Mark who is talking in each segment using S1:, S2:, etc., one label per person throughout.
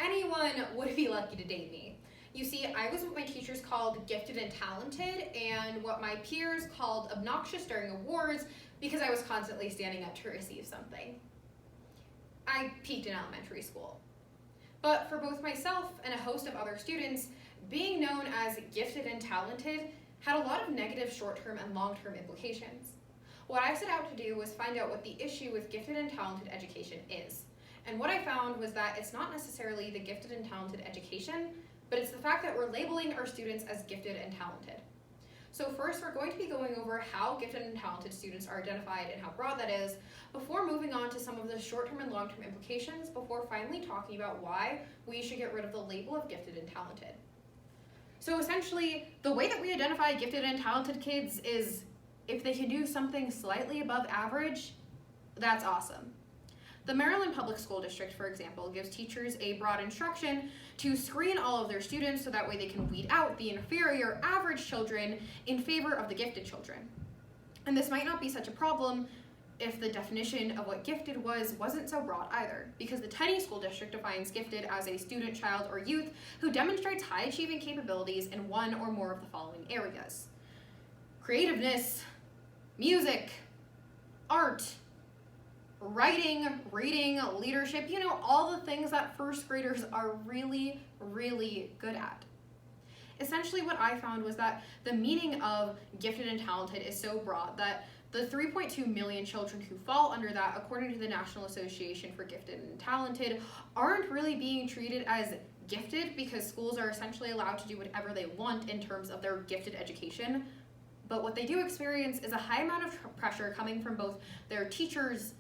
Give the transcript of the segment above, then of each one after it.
S1: anyone would be lucky to date me. You see, I was what my teachers called gifted and talented, and what my peers called obnoxious during awards because I was constantly standing up to receive something. I peaked in elementary school. But for both myself and a host of other students, being known as gifted and talented had a lot of negative short-term and long-term implications. What I set out to do was find out what the issue with gifted and talented education is. And what I found was that it's not necessarily the gifted and talented education, but it's the fact that we're labeling our students as gifted and talented. So first, we're going to be going over how gifted and talented students are identified and how broad that is, before moving on to some of the short-term and long-term implications, before finally talking about why we should get rid of the label of gifted and talented. So essentially, the way that we identify gifted and talented kids is if they can do something slightly above average, that's awesome. The Maryland Public School District, for example, gives teachers a broad instruction to screen all of their students so that way they can weed out the inferior average children in favor of the gifted children. And this might not be such a problem if the definition of what gifted wasn't so broad either, because the Tenney School District defines gifted as a student, child, or youth who demonstrates high achieving capabilities in one or more of the following areas: creativeness, music, art, writing, reading, leadership, all the things that first graders are really, really good at. Essentially what I found was that the meaning of gifted and talented is so broad that the 3.2 million children who fall under that, according to the National Association for Gifted and Talented, aren't really being treated as gifted because schools are essentially allowed to do whatever they want in terms of their gifted education. But what they do experience is a high amount of pressure coming from both their teachers,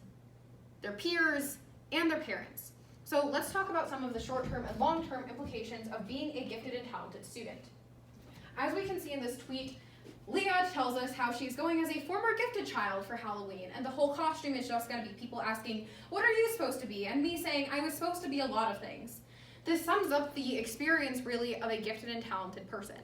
S1: their peers, and their parents. So let's talk about some of the short-term and long-term implications of being a gifted and talented student. As we can see in this tweet, Leah tells us how she's going as a former gifted child for Halloween, and the whole costume is just gonna be people asking, what are you supposed to be? And me saying, I was supposed to be a lot of things. This sums up the experience really of a gifted and talented person.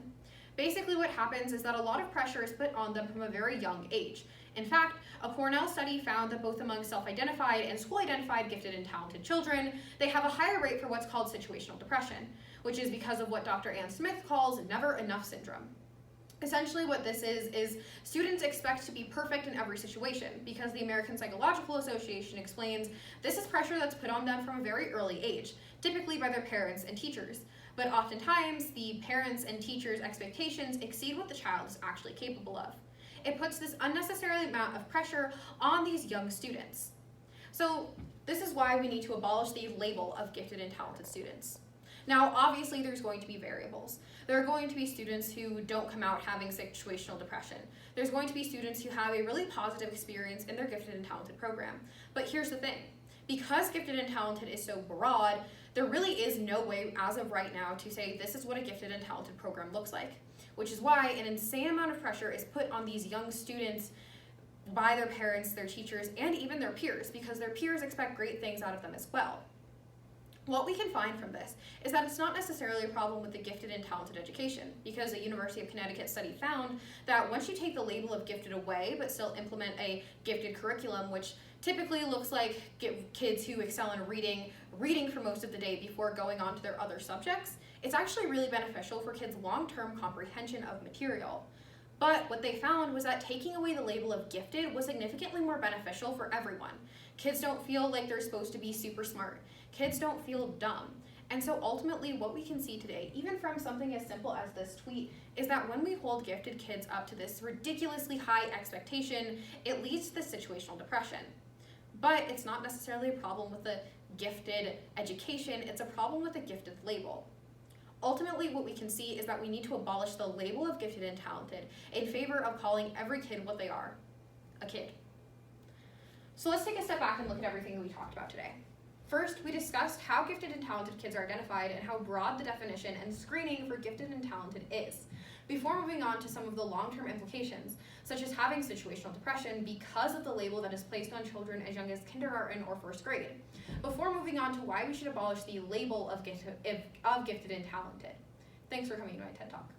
S1: Basically what happens is that a lot of pressure is put on them from a very young age. In fact, a Cornell study found that both among self-identified and school-identified gifted and talented children, they have a higher rate for what's called situational depression, which is because of what Dr. Ann Smith calls never enough syndrome. Essentially what this is students expect to be perfect in every situation because the American Psychological Association explains this is pressure that's put on them from a very early age, typically by their parents and teachers. But oftentimes, the parents' and teachers' expectations exceed what the child is actually capable of. It puts this unnecessary amount of pressure on these young students. So this is why we need to abolish the label of gifted and talented students. Now, obviously, there's going to be variables. There are going to be students who don't come out having situational depression. There's going to be students who have a really positive experience in their gifted and talented program. But here's the thing. Because gifted and talented is so broad, there really is no way as of right now to say this is what a gifted and talented program looks like, which is why an insane amount of pressure is put on these young students by their parents, their teachers, and even their peers, because their peers expect great things out of them as well. What we can find from this is that it's not necessarily a problem with the gifted and talented education, because a University of Connecticut study found that once you take the label of gifted away but still implement a gifted curriculum, which typically looks like kids who excel in reading for most of the day before going on to their other subjects, it's actually really beneficial for kids' long-term comprehension of material. But what they found was that taking away the label of gifted was significantly more beneficial for everyone. Kids don't feel like they're supposed to be super smart. Kids don't feel dumb. And so ultimately what we can see today, even from something as simple as this tweet, is that when we hold gifted kids up to this ridiculously high expectation, it leads to this situational depression. But it's not necessarily a problem with the gifted education, it's a problem with the gifted label. Ultimately, what we can see is that we need to abolish the label of gifted and talented in favor of calling every kid what they are, a kid. So let's take a step back and look at everything that we talked about today. First, we discussed how gifted and talented kids are identified and how broad the definition and screening for gifted and talented is, before moving on to some of the long-term implications, such as having situational depression because of the label that is placed on children as young as kindergarten or first grade, before moving on to why we should abolish the label of gifted and talented. Thanks for coming to my TED Talk.